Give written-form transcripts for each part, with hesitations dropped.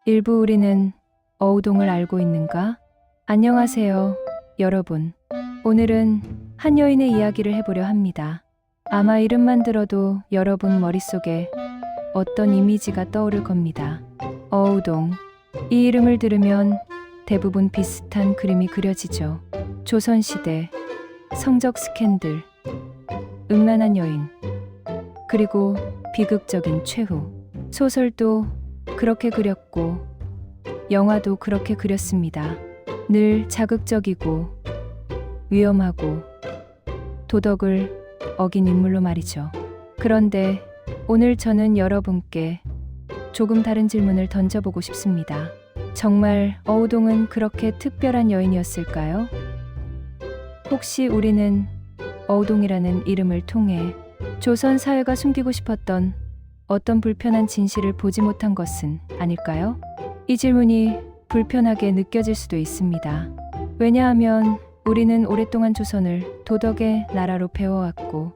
일부 우리는 어우동을 알고 있는가? 안녕하세요, 여러분. 오늘은 한 여인의 이야기를 해보려 합니다. 아마 이름만 들어도 여러분 머릿속에 어떤 이미지가 떠오를 겁니다. 어우동. 이 이름을 들으면 대부분 비슷한 그림이 그려지죠. 조선시대, 성적 스캔들, 음란한 여인, 그리고 비극적인 최후. 소설도 그렇게 그렸고 영화도 그렇게 그렸습니다. 늘 자극적이고 위험하고 도덕을 어긴 인물로 말이죠. 그런데 오늘 저는 여러분께 조금 다른 질문을 던져보고 싶습니다. 정말 어우동은 그렇게 특별한 여인이었을까요? 혹시 우리는 어우동이라는 이름을 통해 조선 사회가 숨기고 싶었던 어떤 불편한 진실을 보지 못한 것은 아닐까요? 이 질문이 불편하게 느껴질 수도 있습니다. 왜냐하면 우리는 오랫동안 조선을 도덕의 나라로 배워왔고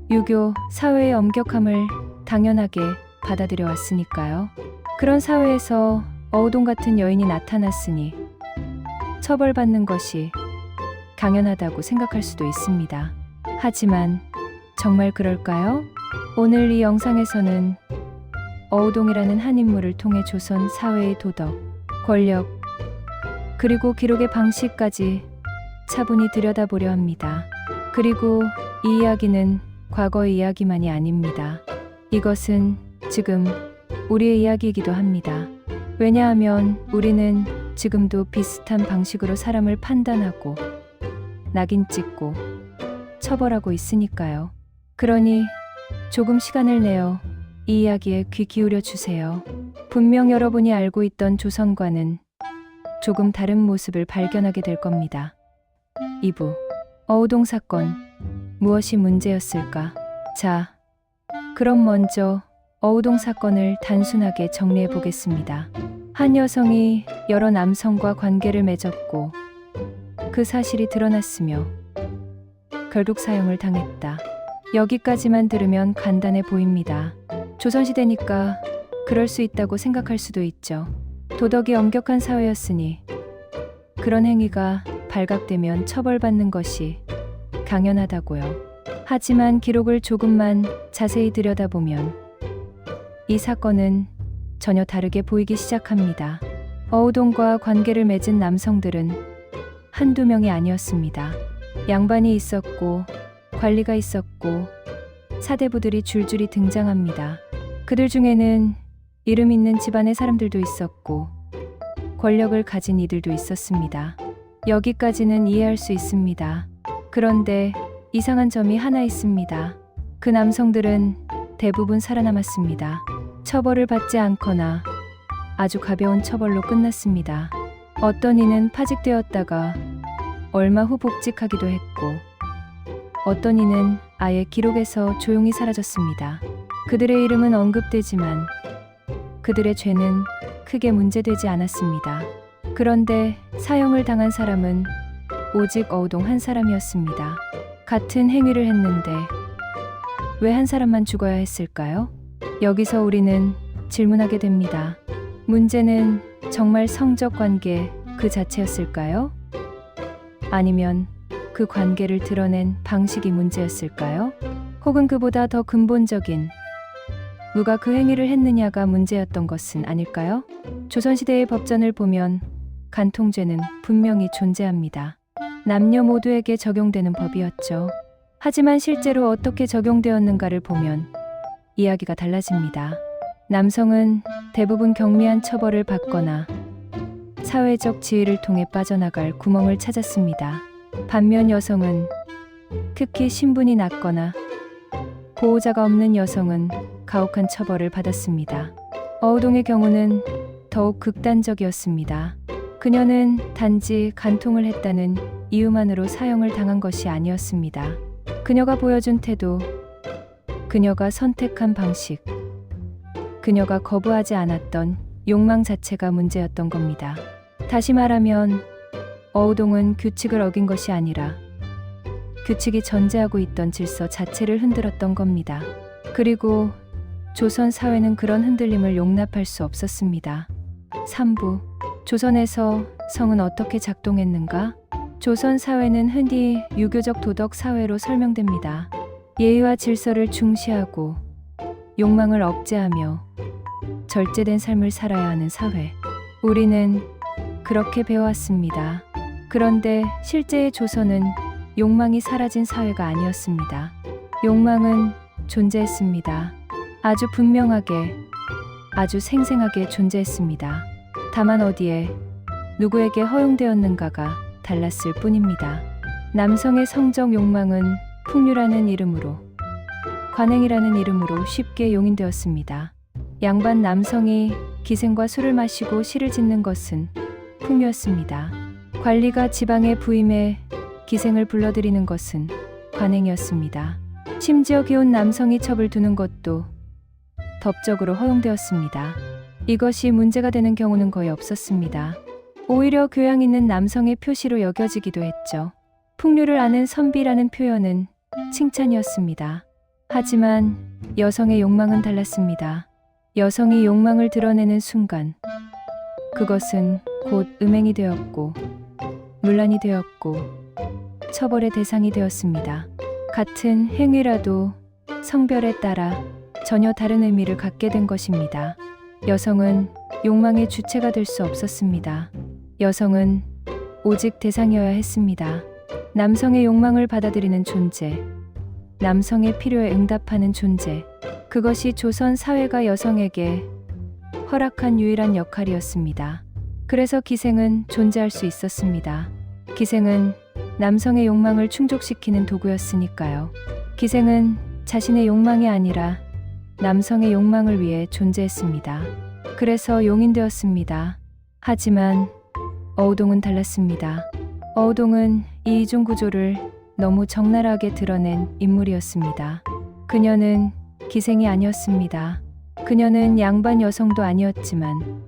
유교 사회의 엄격함을 당연하게 받아들여 왔으니까요. 그런 사회에서 어우동 같은 여인이 나타났으니 처벌받는 것이 당연하다고 생각할 수도 있습니다. 하지만 정말 그럴까요? 오늘 이 영상에서는 어우동이라는 한 인물을 통해 조선 사회의 도덕, 권력, 그리고 기록의 방식까지 차분히 들여다보려 합니다. 그리고 이 이야기는 과거의 이야기만이 아닙니다. 이것은 지금 우리의 이야기이기도 합니다. 왜냐하면 우리는 지금도 비슷한 방식으로 사람을 판단하고 낙인 찍고 처벌하고 있으니까요. 그러니 조금 시간을 내어 이 이야기에 귀 기울여 주세요. 분명 여러분이 알고 있던 조선과는 조금 다른 모습을 발견하게 될 겁니다. 2부. 어우동 사건. 무엇이 문제였을까? 자, 그럼 먼저 어우동 사건을 단순하게 정리해 보겠습니다. 한 여성이 여러 남성과 관계를 맺었고 그 사실이 드러났으며 결국 사형을 당했다. 여기까지만 들으면 간단해 보입니다. 조선시대니까 그럴 수 있다고 생각할 수도 있죠. 도덕이 엄격한 사회였으니 그런 행위가 발각되면 처벌받는 것이 당연하다고요. 하지만 기록을 조금만 자세히 들여다보면 이 사건은 전혀 다르게 보이기 시작합니다. 어우동과 관계를 맺은 남성들은 한두 명이 아니었습니다. 양반이 있었고 관리가 있었고 사대부들이 줄줄이 등장합니다. 그들 중에는 이름 있는 집안의 사람들도 있었고 권력을 가진 이들도 있었습니다. 여기까지는 이해할 수 있습니다. 그런데 이상한 점이 하나 있습니다. 그 남성들은 대부분 살아남았습니다. 처벌을 받지 않거나 아주 가벼운 처벌로 끝났습니다. 어떤 이는 파직되었다가 얼마 후 복직하기도 했고 어떤 이는 아예 기록에서 조용히 사라졌습니다. 그들의 이름은 언급되지만 그들의 죄는 크게 문제되지 않았습니다. 그런데 사형을 당한 사람은 오직 어우동 한 사람이었습니다. 같은 행위를 했는데 왜 한 사람만 죽어야 했을까요? 여기서 우리는 질문하게 됩니다. 문제는 정말 성적 관계 그 자체였을까요? 아니면 그 관계를 드러낸 방식이 문제였을까요? 혹은 그보다 더 근본적인 누가 그 행위를 했느냐가 문제였던 것은 아닐까요? 조선시대의 법전을 보면 간통죄는 분명히 존재합니다. 남녀 모두에게 적용되는 법이었죠. 하지만 실제로 어떻게 적용되었는가를 보면 이야기가 달라집니다. 남성은 대부분 경미한 처벌을 받거나 사회적 지위를 통해 빠져나갈 구멍을 찾았습니다. 반면 여성은 특히 신분이 낮거나 보호자가 없는 여성은 가혹한 처벌을 받았습니다. 어우동의 경우는 더욱 극단적이었습니다. 그녀는 단지 간통을 했다는 이유만으로 사형을 당한 것이 아니었습니다. 그녀가 보여준 태도, 그녀가 선택한 방식, 그녀가 거부하지 않았던 욕망 자체가 문제였던 겁니다. 다시 말하면 어우동은 규칙을 어긴 것이 아니라 규칙이 전제하고 있던 질서 자체를 흔들었던 겁니다. 그리고 조선 사회는 그런 흔들림을 용납할 수 없었습니다. 3부 조선에서 성은 어떻게 작동했는가? 조선 사회는 흔히 유교적 도덕 사회로 설명됩니다. 예의와 질서를 중시하고 욕망을 억제하며 절제된 삶을 살아야 하는 사회. 우리는 그렇게 배워왔습니다. 그런데 실제의 조선은 욕망이 사라진 사회가 아니었습니다. 욕망은 존재했습니다. 아주 분명하게, 아주 생생하게 존재했습니다. 다만 어디에, 누구에게 허용되었는가가 달랐을 뿐입니다. 남성의 성적 욕망은 풍류라는 이름으로, 관행이라는 이름으로 쉽게 용인되었습니다. 양반 남성이 기생과 술을 마시고 시를 짓는 것은 풍류였습니다. 관리가 지방에 부임해 기생을 불러들이는 것은 관행이었습니다. 심지어 기혼 남성이 첩을 두는 것도 법적으로 허용되었습니다. 이것이 문제가 되는 경우는 거의 없었습니다. 오히려 교양 있는 남성의 표시로 여겨지기도 했죠. 풍류를 아는 선비라는 표현은 칭찬이었습니다. 하지만 여성의 욕망은 달랐습니다. 여성이 욕망을 드러내는 순간 그것은 곧 음행이 되었고 문란이 되었고 처벌의 대상이 되었습니다. 같은 행위라도 성별에 따라 전혀 다른 의미를 갖게 된 것입니다. 여성은 욕망의 주체가 될 수 없었습니다. 여성은 오직 대상이어야 했습니다. 남성의 욕망을 받아들이는 존재, 남성의 필요에 응답하는 존재, 그것이 조선 사회가 여성에게 허락한 유일한 역할이었습니다. 그래서 기생은 존재할 수 있었습니다. 기생은 남성의 욕망을 충족시키는 도구였으니까요. 기생은 자신의 욕망이 아니라 남성의 욕망을 위해 존재했습니다. 그래서 용인되었습니다. 하지만 어우동은 달랐습니다. 어우동은 이 이중 구조를 너무 적나라하게 드러낸 인물이었습니다. 그녀는 기생이 아니었습니다. 그녀는 양반 여성도 아니었지만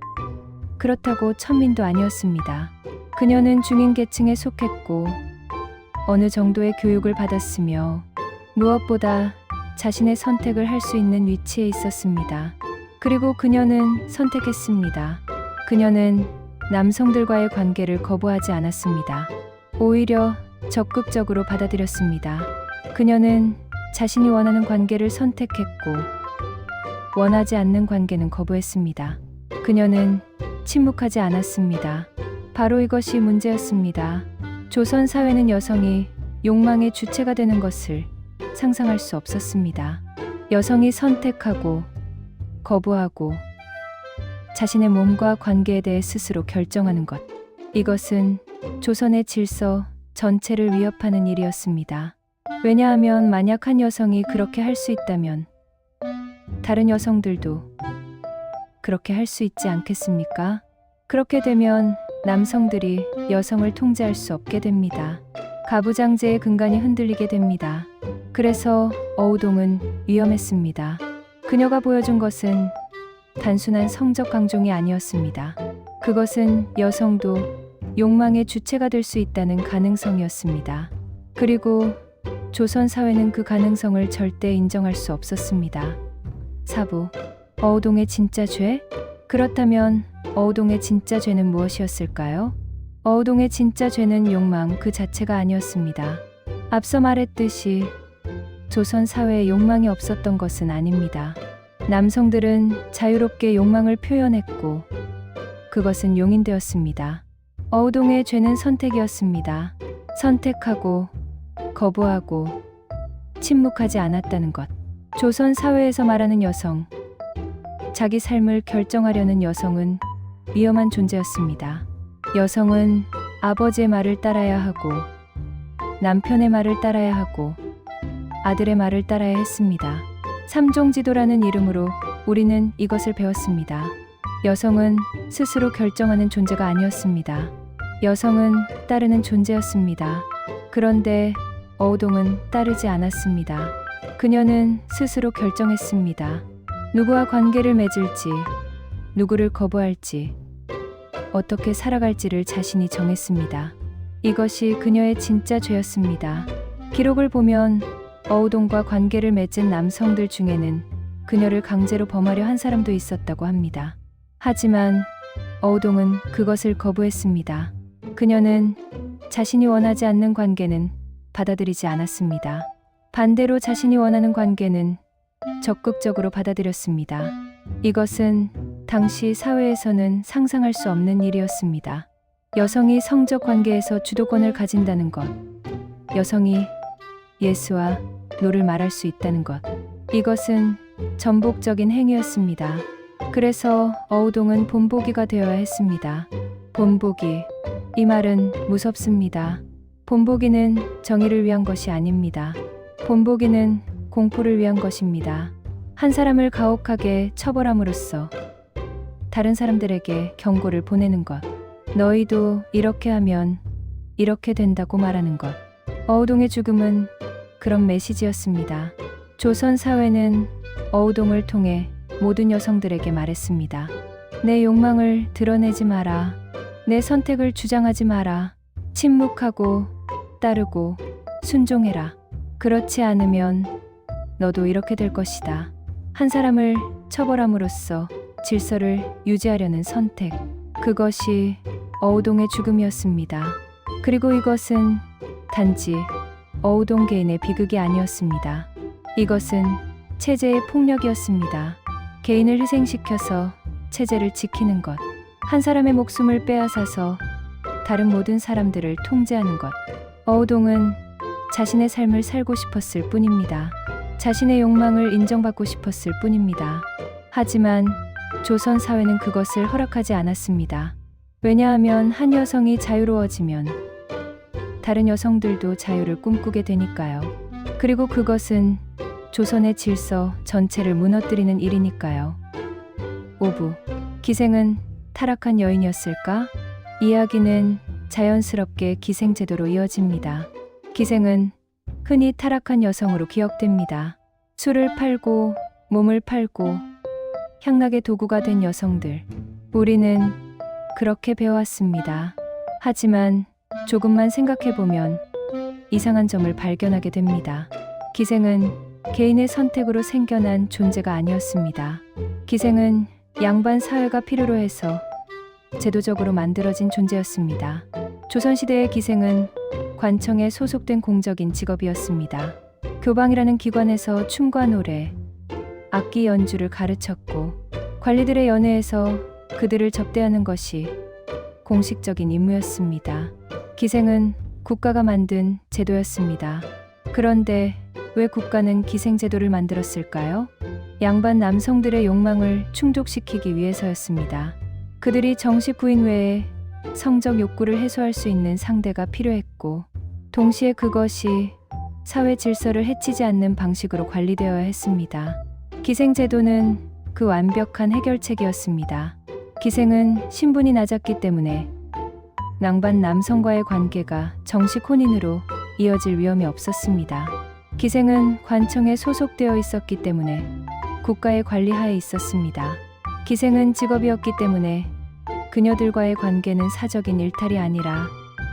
그렇다고 천민도 아니었습니다. 그녀는 중인 계층에 속했고 어느 정도의 교육을 받았으며 무엇보다 자신의 선택을 할 수 있는 위치에 있었습니다. 그리고 그녀는 선택했습니다. 그녀는 남성들과의 관계를 거부하지 않았습니다. 오히려 적극적으로 받아들였습니다. 그녀는 자신이 원하는 관계를 선택했고 원하지 않는 관계는 거부했습니다. 그녀는 침묵하지 않았습니다. 바로 이것이 문제였습니다. 조선 사회는 여성이 욕망의 주체가 되는 것을 상상할 수 없었습니다. 여성이 선택하고 거부하고 자신의 몸과 관계에 대해 스스로 결정하는 것. 이것은 조선의 질서 전체를 위협하는 일이었습니다. 왜냐하면 만약 한 여성이 그렇게 할 수 있다면 다른 여성들도 그렇게 할 수 있지 않겠습니까? 그렇게 되면 남성들이 여성을 통제할 수 없게 됩니다. 가부장제의 근간이 흔들리게 됩니다. 그래서 어우동은 위험했습니다. 그녀가 보여준 것은 단순한 성적 강종이 아니었습니다. 그것은 여성도 욕망의 주체가 될 수 있다는 가능성이었습니다. 그리고 조선 사회는 그 가능성을 절대 인정할 수 없었습니다. 4부 어우동의 진짜 죄? 그렇다면 어우동의 진짜 죄는 무엇이었을까요? 어우동의 진짜 죄는 욕망 그 자체가 아니었습니다. 앞서 말했듯이 조선 사회에 욕망이 없었던 것은 아닙니다. 남성들은 자유롭게 욕망을 표현했고 그것은 용인되었습니다. 어우동의 죄는 선택이었습니다. 선택하고 거부하고 침묵하지 않았다는 것. 조선 사회에서 말하는 여성, 자기 삶을 결정하려는 여성은 위험한 존재였습니다. 여성은 아버지의 말을 따라야 하고 남편의 말을 따라야 하고 아들의 말을 따라야 했습니다. 삼종지도라는 이름으로 우리는 이것을 배웠습니다. 여성은 스스로 결정하는 존재가 아니었습니다. 여성은 따르는 존재였습니다. 그런데 어우동은 따르지 않았습니다. 그녀는 스스로 결정했습니다. 누구와 관계를 맺을지, 누구를 거부할지, 어떻게 살아갈지를 자신이 정했습니다. 이것이 그녀의 진짜 죄였습니다. 기록을 보면 어우동과 관계를 맺은 남성들 중에는 그녀를 강제로 범하려 한 사람도 있었다고 합니다. 하지만 어우동은 그것을 거부했습니다. 그녀는 자신이 원하지 않는 관계는 받아들이지 않았습니다. 반대로 자신이 원하는 관계는 적극적으로 받아들였습니다. 이것은 당시 사회에서는 상상할 수 없는 일이었습니다. 여성이 성적 관계에서 주도권을 가진다는 것, 여성이 예스와 노를 말할 수 있다는 것, 이것은 전복적인 행위였습니다. 그래서 어우동은 본보기가 되어야 했습니다. 본보기, 이 말은 무섭습니다. 본보기는 정의를 위한 것이 아닙니다. 본보기는 공포를 위한 것입니다. 한 사람을 가혹하게 처벌함으로써 다른 사람들에게 경고를 보내는 것, 너희도 이렇게 하면 이렇게 된다고 말하는 것. 어우동의 죽음은 그런 메시지였습니다. 조선 사회는 어우동을 통해 모든 여성들에게 말했습니다. 내 욕망을 드러내지 마라. 내 선택을 주장하지 마라. 침묵하고 따르고 순종해라. 그렇지 않으면 너도 이렇게 될 것이다. 한 사람을 처벌함으로써 질서를 유지하려는 선택. 그것이 어우동의 죽음이었습니다. 그리고 이것은 단지 어우동 개인의 비극이 아니었습니다. 이것은 체제의 폭력이었습니다. 개인을 희생시켜서 체제를 지키는 것. 한 사람의 목숨을 빼앗아서 다른 모든 사람들을 통제하는 것. 어우동은 자신의 삶을 살고 싶었을 뿐입니다. 자신의 욕망을 인정받고 싶었을 뿐입니다. 하지만 조선 사회는 그것을 허락하지 않았습니다. 왜냐하면 한 여성이 자유로워지면 다른 여성들도 자유를 꿈꾸게 되니까요. 그리고 그것은 조선의 질서 전체를 무너뜨리는 일이니까요. 5부. 기생은 타락한 여인이었을까? 이야기는 자연스럽게 기생제도로 이어집니다. 기생은 흔히 타락한 여성으로 기억됩니다. 술을 팔고 몸을 팔고 향락의 도구가 된 여성들. 우리는 그렇게 배워왔습니다. 하지만 조금만 생각해보면 이상한 점을 발견하게 됩니다. 기생은 개인의 선택으로 생겨난 존재가 아니었습니다. 기생은 양반 사회가 필요로 해서 제도적으로 만들어진 존재였습니다. 조선시대의 기생은 관청에 소속된 공적인 직업이었습니다. 교방이라는 기관에서 춤과 노래, 악기 연주를 가르쳤고 관리들의 연회에서 그들을 접대하는 것이 공식적인 임무였습니다. 기생은 국가가 만든 제도였습니다. 그런데 왜 국가는 기생제도를 만들었을까요? 양반 남성들의 욕망을 충족시키기 위해서였습니다. 그들이 정식 부인 외에 성적 욕구를 해소할 수 있는 상대가 필요했고, 동시에 그것이 사회 질서를 해치지 않는 방식으로 관리되어야 했습니다. 기생제도는 그 완벽한 해결책이었습니다. 기생은 신분이 낮았기 때문에 양반 남성과의 관계가 정식 혼인으로 이어질 위험이 없었습니다. 기생은 관청에 소속되어 있었기 때문에 국가의 관리하에 있었습니다. 기생은 직업이었기 때문에 그녀들과의 관계는 사적인 일탈이 아니라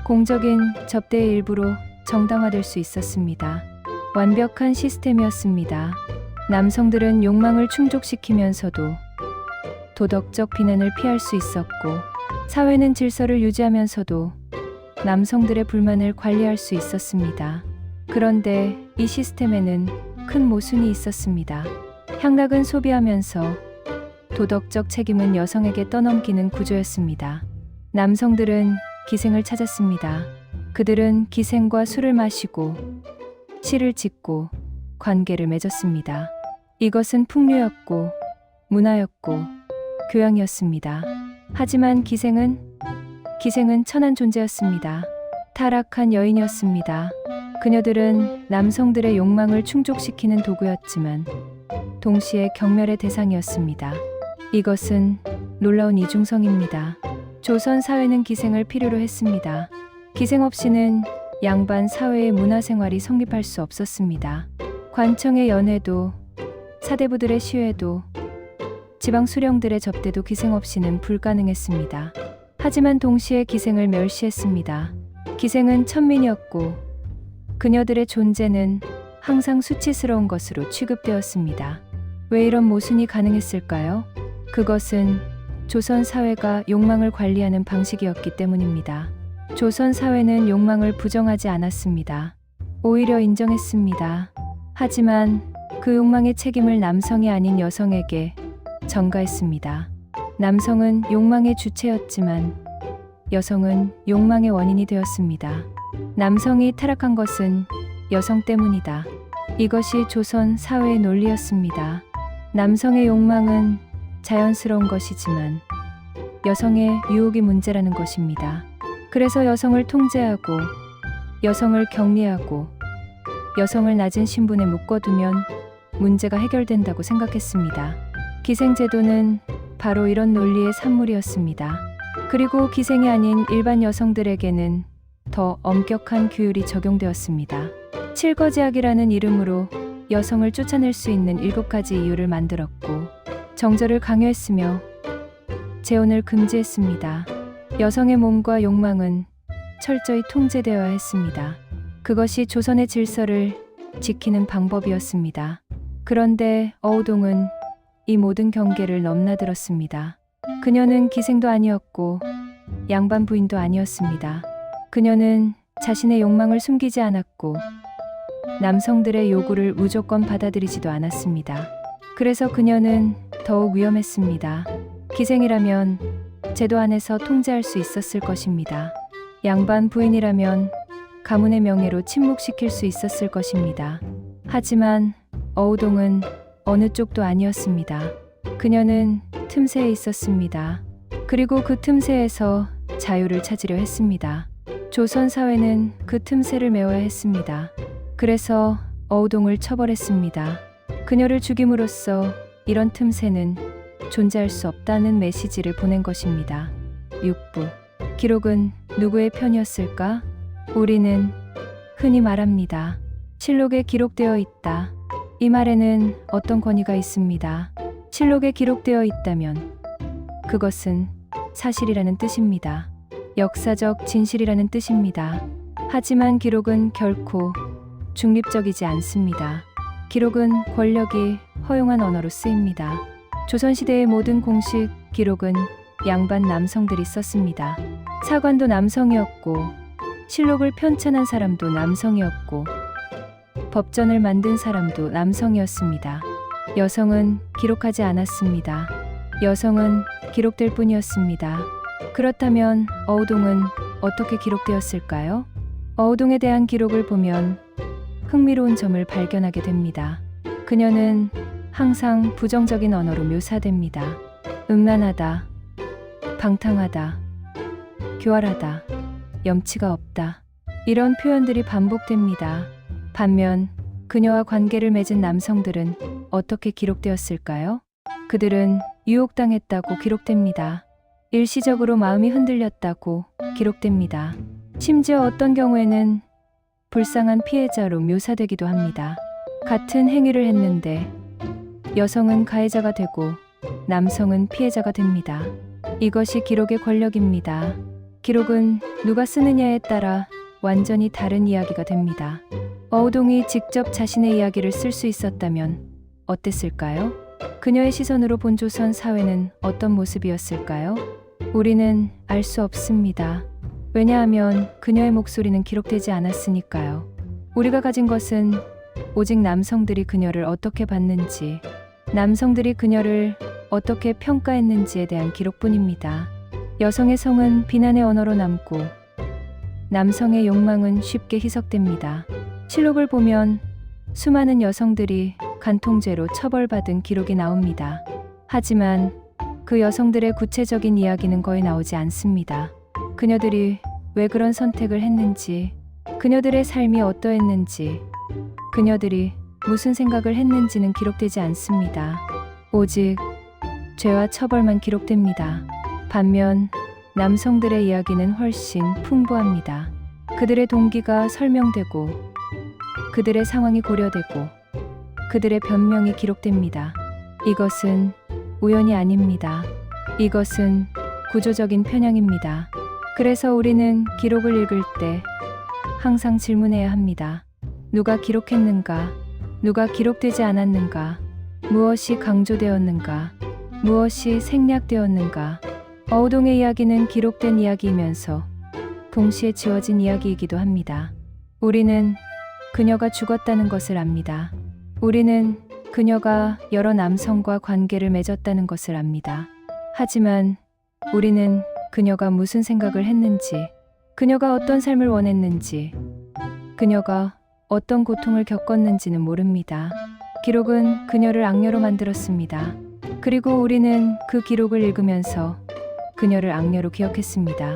공적인 접대의 일부로 정당화될 수 있었습니다. 완벽한 시스템이었습니다. 남성들은 욕망을 충족시키면서도 도덕적 비난을 피할 수 있었고, 사회는 질서를 유지하면서도 남성들의 불만을 관리할 수 있었습니다. 그런데 이 시스템에는 큰 모순이 있었습니다. 향락은 소비하면서 도덕적 책임은 여성에게 떠넘기는 구조였습니다. 남성들은 기생을 찾았습니다. 그들은 기생과 술을 마시고 시를 짓고 관계를 맺었습니다. 이것은 풍류였고 문화였고 교양이었습니다. 하지만 기생은 천한 존재였습니다. 타락한 여인이었습니다. 그녀들은 남성들의 욕망을 충족시키는 도구였지만 동시에 경멸의 대상이었습니다. 이것은 놀라운 이중성입니다. 조선 사회는 기생을 필요로 했습니다. 기생 없이는 양반 사회의 문화생활이 성립할 수 없었습니다. 관청의 연회도, 사대부들의 시회도, 지방 수령들의 접대도 기생 없이는 불가능했습니다. 하지만 동시에 기생을 멸시했습니다. 기생은 천민이었고 그녀들의 존재는 항상 수치스러운 것으로 취급되었습니다. 왜 이런 모순이 가능했을까요? 그것은 조선 사회가 욕망을 관리하는 방식이었기 때문입니다. 조선 사회는 욕망을 부정하지 않았습니다. 오히려 인정했습니다. 하지만 그 욕망의 책임을 남성이 아닌 여성에게 전가했습니다. 남성은 욕망의 주체였지만 여성은 욕망의 원인이 되었습니다. 남성이 타락한 것은 여성 때문이다. 이것이 조선 사회의 논리였습니다. 남성의 욕망은 자연스러운 것이지만 여성의 유혹이 문제라는 것입니다. 그래서 여성을 통제하고 여성을 격리하고 여성을 낮은 신분에 묶어두면 문제가 해결된다고 생각했습니다. 기생제도는 바로 이런 논리의 산물이었습니다. 그리고 기생이 아닌 일반 여성들에게는 더 엄격한 규율이 적용되었습니다. 칠거지약이라는 이름으로 여성을 쫓아낼 수 있는 7가지 이유를 만들었고 정절을 강요했으며 재혼을 금지했습니다. 여성의 몸과 욕망은 철저히 통제되어야 했습니다. 그것이 조선의 질서를 지키는 방법이었습니다. 그런데 어우동은 이 모든 경계를 넘나들었습니다. 그녀는 기생도 아니었고 양반 부인도 아니었습니다. 그녀는 자신의 욕망을 숨기지 않았고 남성들의 요구를 무조건 받아들이지도 않았습니다. 그래서 그녀는 더욱 위험했습니다. 기생이라면 제도 안에서 통제할 수 있었을 것입니다. 양반 부인이라면 가문의 명예로 침묵시킬 수 있었을 것입니다. 하지만 어우동은 어느 쪽도 아니었습니다. 그녀는 틈새에 있었습니다. 그리고 그 틈새에서 자유를 찾으려 했습니다. 조선 사회는 그 틈새를 메워야 했습니다. 그래서 어우동을 처벌했습니다. 그녀를 죽임으로써 이런 틈새는 존재할 수 없다는 메시지를 보낸 것입니다. 6부. 기록은 누구의 편이었을까? 우리는 흔히 말합니다. 실록에 기록되어 있다. 이 말에는 어떤 권위가 있습니다. 실록에 기록되어 있다면 그것은 사실이라는 뜻입니다. 역사적 진실이라는 뜻입니다. 하지만 기록은 결코 중립적이지 않습니다. 기록은 권력이 허용한 언어로 쓰입니다. 조선시대의 모든 공식 기록은 양반 남성들이 썼습니다. 사관도 남성이었고 실록을 편찬한 사람도 남성이었고 법전을 만든 사람도 남성이었습니다. 여성은 기록하지 않았습니다. 여성은 기록될 뿐이었습니다. 그렇다면 어우동은 어떻게 기록되었을까요? 어우동에 대한 기록을 보면 흥미로운 점을 발견하게 됩니다. 그녀는 항상 부정적인 언어로 묘사됩니다. 음란하다, 방탕하다, 교활하다, 염치가 없다. 이런 표현들이 반복됩니다. 반면 그녀와 관계를 맺은 남성들은 어떻게 기록되었을까요? 그들은 유혹당했다고 기록됩니다. 일시적으로 마음이 흔들렸다고 기록됩니다. 심지어 어떤 경우에는 불쌍한 피해자로 묘사되기도 합니다. 같은 행위를 했는데 여성은 가해자가 되고 남성은 피해자가 됩니다. 이것이 기록의 권력입니다. 기록은 누가 쓰느냐에 따라 완전히 다른 이야기가 됩니다. 어우동이 직접 자신의 이야기를 쓸 수 있었다면 어땠을까요? 그녀의 시선으로 본 조선 사회는 어떤 모습이었을까요? 우리는 알 수 없습니다. 왜냐하면 그녀의 목소리는 기록되지 않았으니까요. 우리가 가진 것은 오직 남성들이 그녀를 어떻게 봤는지, 남성들이 그녀를 어떻게 평가했는지에 대한 기록뿐입니다. 여성의 성은 비난의 언어로 남고 남성의 욕망은 쉽게 희석됩니다. 실록을 보면 수많은 여성들이 간통죄로 처벌받은 기록이 나옵니다. 하지만 그 여성들의 구체적인 이야기는 거의 나오지 않습니다. 그녀들이 왜 그런 선택을 했는지, 그녀들의 삶이 어떠했는지, 그녀들이 무슨 생각을 했는지는 기록되지 않습니다. 오직 죄와 처벌만 기록됩니다. 반면 남성들의 이야기는 훨씬 풍부합니다. 그들의 동기가 설명되고 그들의 상황이 고려되고 그들의 변명이 기록됩니다. 이것은 우연이 아닙니다. 이것은 구조적인 편향입니다. 그래서 우리는 기록을 읽을 때 항상 질문해야 합니다. 누가 기록했는가? 누가 기록되지 않았는가? 무엇이 강조되었는가? 무엇이 생략되었는가? 어우동의 이야기는 기록된 이야기이면서 동시에 지워진 이야기이기도 합니다. 우리는 그녀가 죽었다는 것을 압니다. 우리는 그녀가 여러 남성과 관계를 맺었다는 것을 압니다. 하지만 우리는 그녀가 무슨 생각을 했는지, 그녀가 어떤 삶을 원했는지, 그녀가 어떤 고통을 겪었는지는 모릅니다. 기록은 그녀를 악녀로 만들었습니다. 그리고 우리는 그 기록을 읽으면서 그녀를 악녀로 기억했습니다.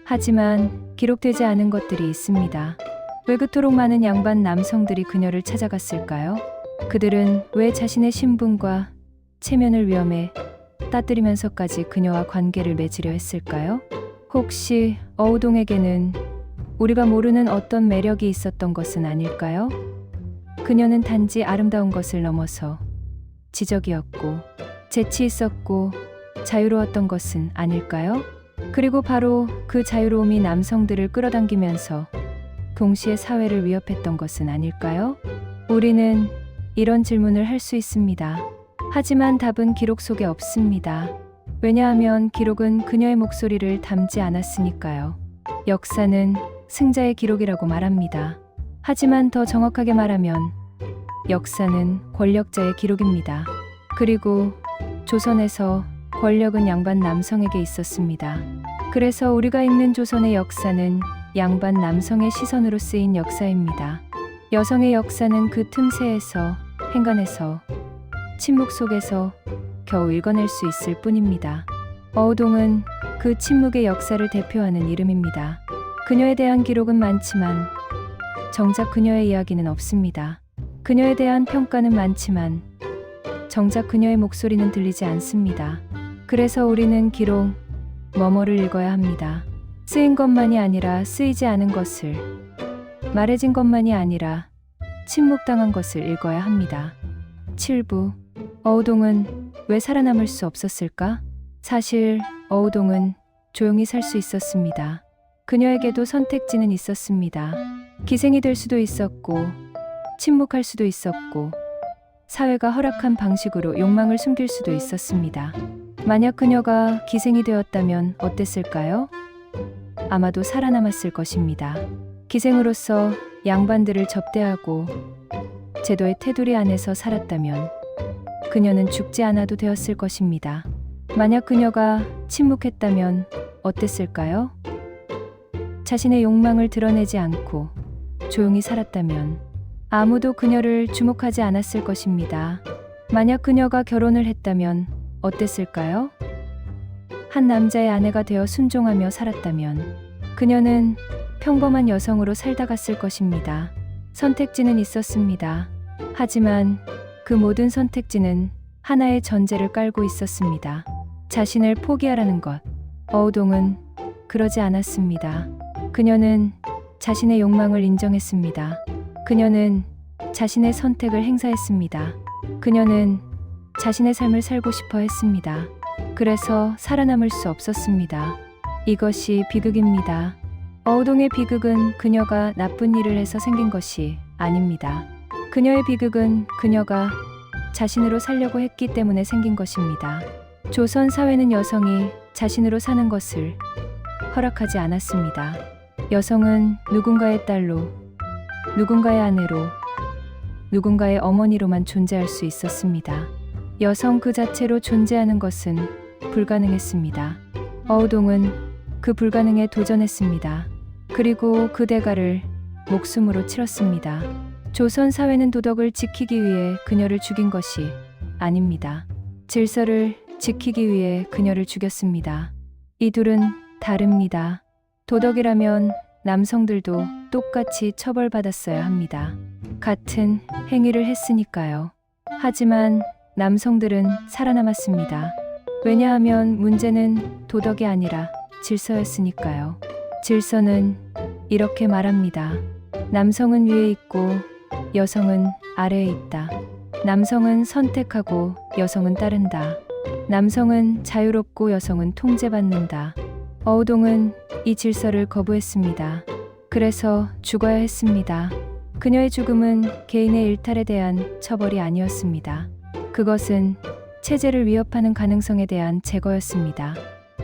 하지만 기록되지 않은 것들이 있습니다. 왜 그토록 많은 양반 남성들이 그녀를 찾아갔을까요? 그들은 왜 자신의 신분과 체면을 위험에 따뜨리면서까지 그녀와 관계를 맺으려 했을까요? 혹시 어우동에게는 우리가 모르는 어떤 매력이 있었던 것은 아닐까요? 그녀는 단지 아름다운 것을 넘어서 지적이었고 재치 있었고 자유로웠던 것은 아닐까요? 그리고 바로 그 자유로움이 남성들을 끌어당기면서 동시에 사회를 위협했던 것은 아닐까요? 우리는 이런 질문을 할 수 있습니다. 하지만 답은 기록 속에 없습니다. 왜냐하면 기록은 그녀의 목소리를 담지 않았으니까요. 역사는 승자의 기록이라고 말합니다. 하지만 더 정확하게 말하면 역사는 권력자의 기록입니다. 그리고 조선에서 권력은 양반 남성에게 있었습니다. 그래서 우리가 읽는 조선의 역사는 양반 남성의 시선으로 쓰인 역사입니다. 여성의 역사는 그 틈새에서, 행간에서, 침묵 속에서 겨우 읽어낼 수 있을 뿐입니다. 어우동은 그 침묵의 역사를 대표하는 이름입니다. 그녀에 대한 기록은 많지만 정작 그녀의 이야기는 없습니다. 그녀에 대한 평가는 많지만 정작 그녀의 목소리는 들리지 않습니다. 그래서 우리는 기록 뭐뭐를 읽어야 합니다. 쓰인 것만이 아니라 쓰이지 않은 것을, 말해진 것만이 아니라 침묵당한 것을 읽어야 합니다. 7부. 어우동은 왜 살아남을 수 없었을까? 사실 어우동은 조용히 살 수 있었습니다. 그녀에게도 선택지는 있었습니다. 기생이 될 수도 있었고, 침묵할 수도 있었고, 사회가 허락한 방식으로 욕망을 숨길 수도 있었습니다. 만약 그녀가 기생이 되었다면 어땠을까요? 아마도 살아남았을 것입니다. 기생으로서 양반들을 접대하고 제도의 테두리 안에서 살았다면 그녀는 죽지 않아도 되었을 것입니다. 만약 그녀가 침묵했다면 어땠을까요? 자신의 욕망을 드러내지 않고 조용히 살았다면 아무도 그녀를 주목하지 않았을 것입니다. 만약 그녀가 결혼을 했다면 어땠을까요? 한 남자의 아내가 되어 순종하며 살았다면 그녀는 평범한 여성으로 살다 갔을 것입니다. 선택지는 있었습니다. 하지만 그 모든 선택지는 하나의 전제를 깔고 있었습니다. 자신을 포기하라는 것. 어우동은 그러지 않았습니다. 그녀는 자신의 욕망을 인정했습니다. 그녀는 자신의 선택을 행사했습니다. 그녀는 자신의 삶을 살고 싶어 했습니다. 그래서 살아남을 수 없었습니다. 이것이 비극입니다. 어우동의 비극은 그녀가 나쁜 일을 해서 생긴 것이 아닙니다. 그녀의 비극은 그녀가 자신으로 살려고 했기 때문에 생긴 것입니다. 조선 사회는 여성이 자신으로 사는 것을 허락하지 않았습니다. 여성은 누군가의 딸로, 누군가의 아내로, 누군가의 어머니로만 존재할 수 있었습니다. 여성 그 자체로 존재하는 것은 불가능했습니다. 어우동은 그 불가능에 도전했습니다. 그리고 그 대가를 목숨으로 치렀습니다. 조선 사회는 도덕을 지키기 위해 그녀를 죽인 것이 아닙니다. 질서를 지키기 위해 그녀를 죽였습니다. 이 둘은 다릅니다. 도덕이라면 남성들도 똑같이 처벌받았어야 합니다. 같은 행위를 했으니까요. 하지만 남성들은 살아남았습니다. 왜냐하면 문제는 도덕이 아니라 질서였으니까요. 질서는 이렇게 말합니다. 남성은 위에 있고 여성은 아래에 있다. 남성은 선택하고 여성은 따른다. 남성은 자유롭고 여성은 통제받는다. 어우동은 이 질서를 거부했습니다. 그래서 죽어야 했습니다. 그녀의 죽음은 개인의 일탈에 대한 처벌이 아니었습니다. 그것은 체제를 위협하는 가능성에 대한 제거였습니다.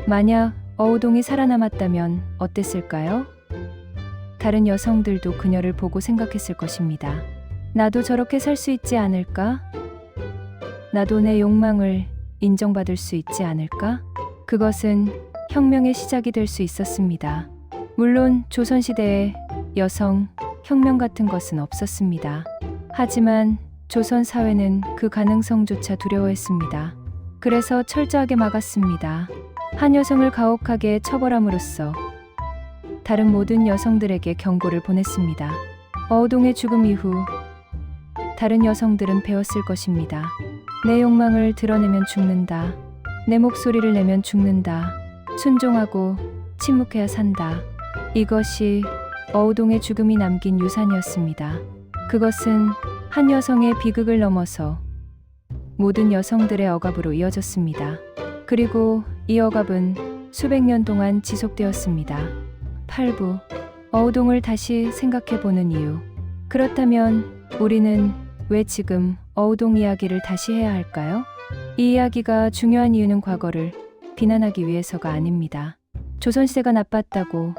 만약 어우동이 살아남았다면 어땠을까요? 다른 여성들도 그녀를 보고 생각했을 것입니다. 나도 저렇게 살 수 있지 않을까? 나도 내 욕망을 인정받을 수 있지 않을까? 그것은 혁명의 시작이 될 수 있었습니다. 물론 조선시대에 여성 혁명 같은 것은 없었습니다. 하지만 조선 사회는 그 가능성조차 두려워했습니다. 그래서 철저하게 막았습니다. 한 여성을 가혹하게 처벌함으로써 다른 모든 여성들에게 경고를 보냈습니다. 어우동의 죽음 이후 다른 여성들은 배웠을 것입니다. 내 욕망을 드러내면 죽는다. 내 목소리를 내면 죽는다. 순종하고 침묵해야 산다. 이것이 어우동의 죽음이 남긴 유산이었습니다. 그것은 한 여성의 비극을 넘어서 모든 여성들의 억압으로 이어졌습니다. 그리고 이 억압은 수백 년 동안 지속되었습니다. 8부 어우동을 다시 생각해보는 이유. 그렇다면 우리는 왜 지금 어우동 이야기를 다시 해야 할까요? 이 이야기가 중요한 이유는 과거를 비난하기 위해서가 아닙니다. 조선시대가 나빴다고,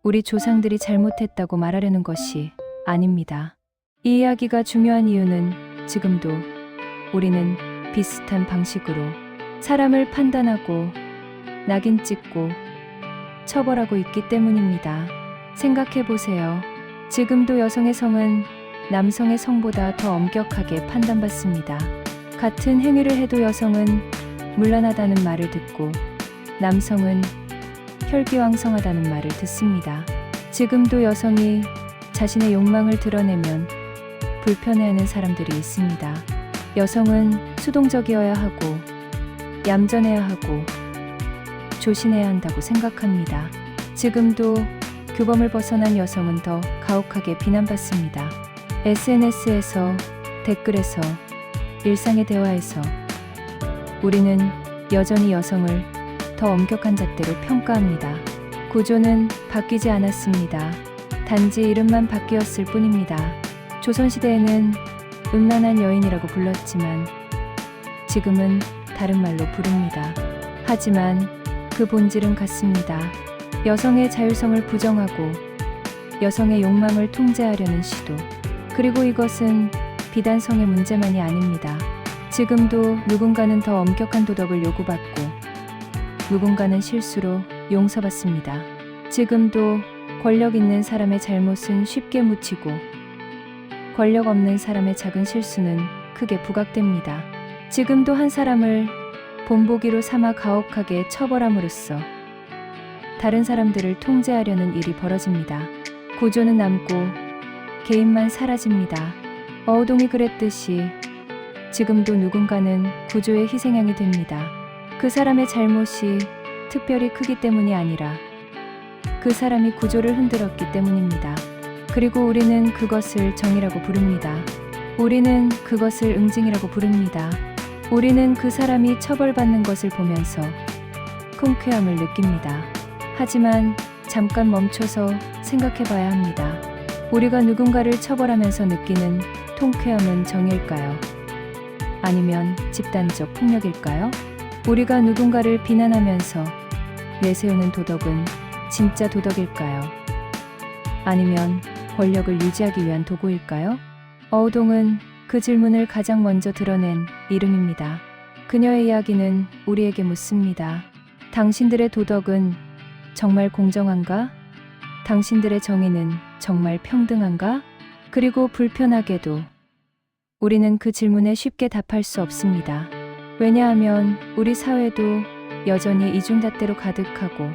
우리 조상들이 잘못했다고 말하려는 것이 아닙니다. 이 이야기가 중요한 이유는 지금도 우리는 비슷한 방식으로 사람을 판단하고 낙인 찍고 처벌하고 있기 때문입니다. 생각해 보세요. 지금도 여성의 성은 남성의 성보다 더 엄격하게 판단받습니다. 같은 행위를 해도 여성은 문란하다는 말을 듣고 남성은 혈기왕성하다는 말을 듣습니다. 지금도 여성이 자신의 욕망을 드러내면 불편해하는 사람들이 있습니다. 여성은 수동적이어야 하고 얌전해야 하고 조신해야 한다고 생각합니다. 지금도 규범을 벗어난 여성은 더 가혹하게 비난받습니다. SNS에서, 댓글에서, 일상의 대화에서 우리는 여전히 여성을 더 엄격한 잣대로 평가합니다. 구조는 바뀌지 않았습니다. 단지 이름만 바뀌었을 뿐입니다. 조선시대에는 음란한 여인이라고 불렀지만 지금은 다른 말로 부릅니다. 하지만 그 본질은 같습니다. 여성의 자율성을 부정하고 여성의 욕망을 통제하려는 시도. 그리고 이것은 비단 성의 문제만이 아닙니다. 지금도 누군가는 더 엄격한 도덕을 요구받고 누군가는 실수로 용서받습니다. 지금도 권력 있는 사람의 잘못은 쉽게 묻히고 권력 없는 사람의 작은 실수는 크게 부각됩니다. 지금도 한 사람을 본보기로 삼아 가혹하게 처벌함으로써 다른 사람들을 통제하려는 일이 벌어집니다. 구조는 남고 개인만 사라집니다. 어우동이 그랬듯이 지금도 누군가는 구조의 희생양이 됩니다. 그 사람의 잘못이 특별히 크기 때문이 아니라 그 사람이 구조를 흔들었기 때문입니다. 그리고 우리는 그것을 정의라고 부릅니다. 우리는 그것을 응징이라고 부릅니다. 우리는 그 사람이 처벌받는 것을 보면서 통쾌함을 느낍니다. 하지만 잠깐 멈춰서 생각해봐야 합니다. 우리가 누군가를 처벌하면서 느끼는 통쾌함은 정일까요? 아니면 집단적 폭력일까요? 우리가 누군가를 비난하면서 내세우는 도덕은 진짜 도덕일까요? 아니면 권력을 유지하기 위한 도구일까요? 어우동은 그 질문을 가장 먼저 드러낸 이름입니다. 그녀의 이야기는 우리에게 묻습니다. 당신들의 도덕은 정말 공정한가? 당신들의 정의는 정말 평등한가? 그리고 불편하게도 우리는 그 질문에 쉽게 답할 수 없습니다. 왜냐하면 우리 사회도 여전히 이중잣대로 가득하고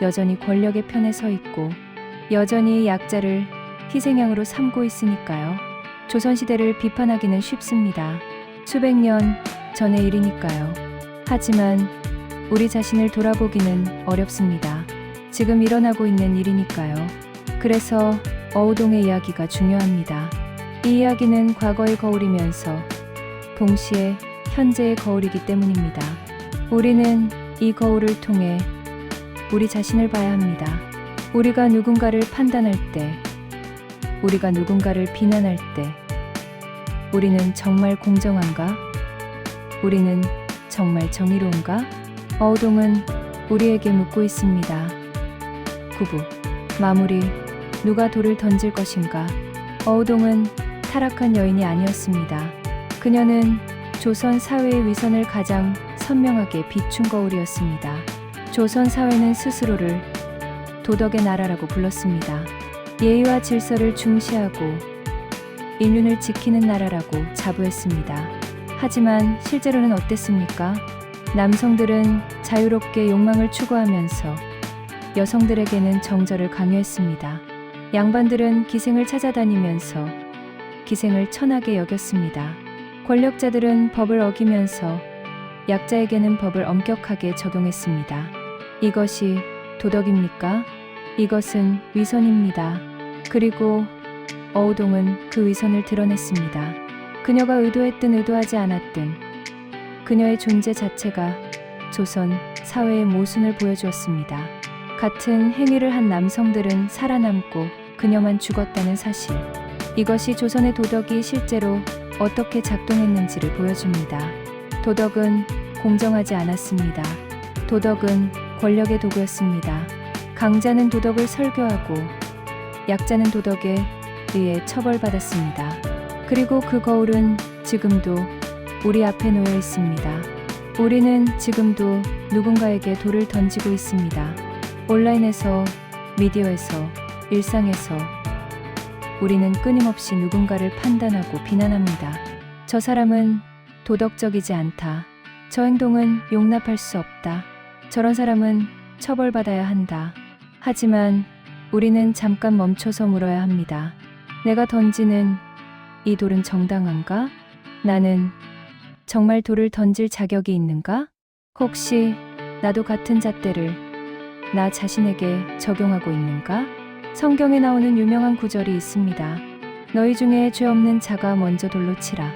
여전히 권력의 편에 서 있고 여전히 약자를 희생양으로 삼고 있으니까요. 조선시대를 비판하기는 쉽습니다. 수백 년 전의 일이니까요. 하지만 우리 자신을 돌아보기는 어렵습니다. 지금 일어나고 있는 일이니까요. 그래서 어우동의 이야기가 중요합니다. 이 이야기는 과거의 거울이면서 동시에 현재의 거울이기 때문입니다. 우리는 이 거울을 통해 우리 자신을 봐야 합니다. 우리가 누군가를 판단할 때, 우리가 누군가를 비난할 때, 우리는 정말 공정한가? 우리는 정말 정의로운가? 어우동은 우리에게 묻고 있습니다. 9부 마무리. 누가 돌을 던질 것인가? 어우동은 타락한 여인이 아니었습니다. 그녀는 조선 사회의 위선을 가장 선명하게 비춘 거울이었습니다. 조선 사회는 스스로를 도덕의 나라라고 불렀습니다. 예의와 질서를 중시하고 인륜을 지키는 나라라고 자부했습니다. 하지만 실제로는 어땠습니까? 남성들은 자유롭게 욕망을 추구하면서 여성들에게는 정절을 강요했습니다. 양반들은 기생을 찾아다니면서 기생을 천하게 여겼습니다. 권력자들은 법을 어기면서 약자에게는 법을 엄격하게 적용했습니다. 이것이 도덕입니까? 이것은 위선입니다. 그리고 어우동은 그 위선을 드러냈습니다. 그녀가 의도했든 의도하지 않았든 그녀의 존재 자체가 조선 사회의 모순을 보여주었습니다. 같은 행위를 한 남성들은 살아남고 그녀만 죽었다는 사실. 이것이 조선의 도덕이 실제로 어떻게 작동했는지를 보여줍니다. 도덕은 공정하지 않았습니다. 도덕은 권력의 도구였습니다. 강자는 도덕을 설교하고 약자는 도덕에 의해 처벌받았습니다. 그리고 그 거울은 지금도 우리 앞에 놓여 있습니다. 우리는 지금도 누군가에게 돌을 던지고 있습니다. 온라인에서, 미디어에서, 일상에서 우리는 끊임없이 누군가를 판단하고 비난합니다. 저 사람은 도덕적이지 않다. 저 행동은 용납할 수 없다. 저런 사람은 처벌받아야 한다. 하지만 우리는 잠깐 멈춰서 물어야 합니다. 내가 던지는 이 돌은 정당한가? 나는 정말 돌을 던질 자격이 있는가? 혹시 나도 같은 잣대를 나 자신에게 적용하고 있는가? 성경에 나오는 유명한 구절이 있습니다. 너희 중에 죄 없는 자가 먼저 돌로 치라.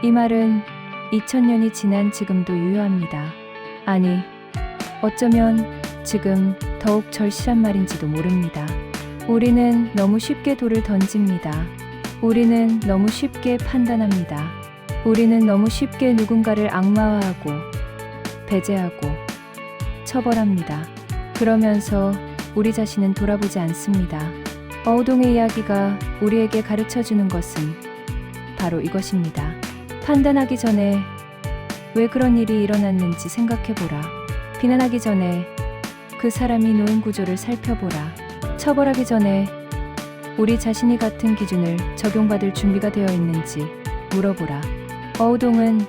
이 말은 2000년이 지난 지금도 유효합니다. 아니, 어쩌면 지금 더욱 절실한 말인지도 모릅니다. 우리는 너무 쉽게 돌을 던집니다. 우리는 너무 쉽게 판단합니다. 우리는 너무 쉽게 누군가를 악마화하고 배제하고 처벌합니다. 그러면서 우리 자신은 돌아보지 않습니다. 어우동의 이야기가 우리에게 가르쳐주는 것은 바로 이것입니다. 판단하기 전에 왜 그런 일이 일어났는지 생각해보라. 비난하기 전에 그 사람이 놓은 구조를 살펴보라. 처벌하기 전에 우리 자신이 같은 기준을 적용받을 준비가 되어 있는지 물어보라. 어우동은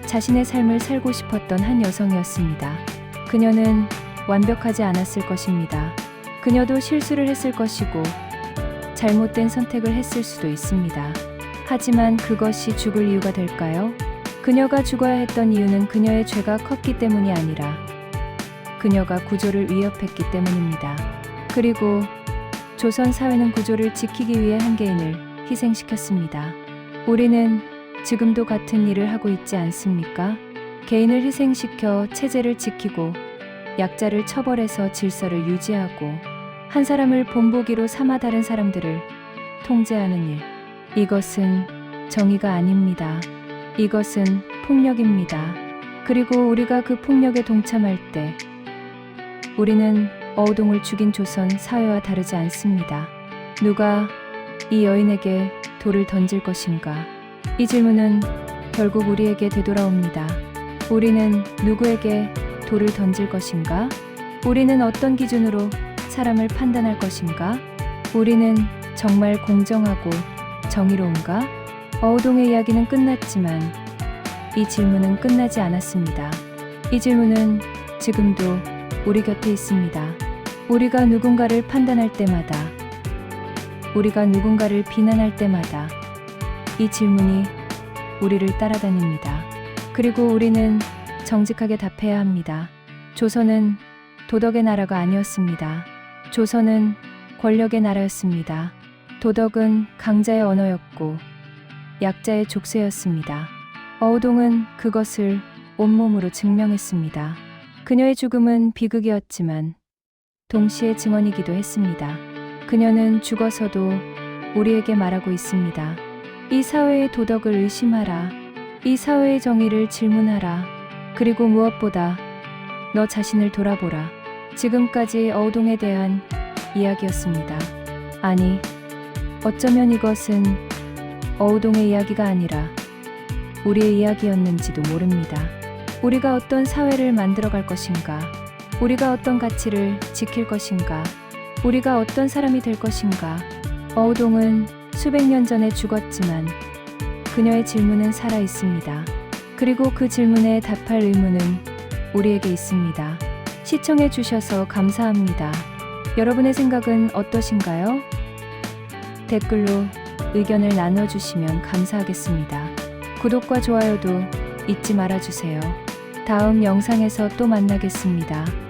자신의 삶을 살고 싶었던 한 여성이었습니다. 그녀는 완벽하지 않았을 것입니다. 그녀도 실수를 했을 것이고 잘못된 선택을 했을 수도 있습니다. 하지만 그것이 죽을 이유가 될까요? 그녀가 죽어야 했던 이유는 그녀의 죄가 컸기 때문이 아니라 그녀가 구조를 위협했기 때문입니다. 그리고 조선 사회는 구조를 지키기 위해 한 개인을 희생시켰습니다. 우리는 지금도 같은 일을 하고 있지 않습니까? 개인을 희생시켜 체제를 지키고 약자를 처벌해서 질서를 유지하고 한 사람을 본보기로 삼아 다른 사람들을 통제하는 일. 이것은 정의가 아닙니다. 이것은 폭력입니다. 그리고 우리가 그 폭력에 동참할 때 우리는 어우동을 죽인 조선 사회와 다르지 않습니다. 누가 이 여인에게 돌을 던질 것인가? 이 질문은 결국 우리에게 되돌아옵니다. 우리는 누구에게 돌을 던질 것인가? 우리는 어떤 기준으로 사람을 판단할 것인가? 우리는 정말 공정하고 정의로운가? 어우동의 이야기는 끝났지만 이 질문은 끝나지 않았습니다. 이 질문은 지금도 우리 곁에 있습니다. 우리가 누군가를 판단할 때마다, 우리가 누군가를 비난할 때마다 이 질문이 우리를 따라다닙니다. 그리고 우리는 정직하게 답해야 합니다. 조선은 도덕의 나라가 아니었습니다. 조선은 권력의 나라였습니다. 도덕은 강자의 언어였고 약자의 족쇄였습니다. 어우동은 그것을 온몸으로 증명했습니다. 그녀의 죽음은 비극이었지만 동시에 증언이기도 했습니다. 그녀는 죽어서도 우리에게 말하고 있습니다. 이 사회의 도덕을 의심하라. 이 사회의 정의를 질문하라. 그리고 무엇보다 너 자신을 돌아보라. 지금까지 어우동에 대한 이야기였습니다. 아니, 어쩌면 이것은 어우동의 이야기가 아니라 우리의 이야기였는지도 모릅니다. 우리가 어떤 사회를 만들어갈 것인가? 우리가 어떤 가치를 지킬 것인가? 우리가 어떤 사람이 될 것인가? 어우동은 수백 년 전에 죽었지만 그녀의 질문은 살아 있습니다. 그리고 그 질문에 답할 의무는 우리에게 있습니다. 시청해 주셔서 감사합니다. 여러분의 생각은 어떠신가요? 댓글로 의견을 나눠주시면 감사하겠습니다. 구독과 좋아요도 잊지 말아주세요. 다음 영상에서 또 만나겠습니다.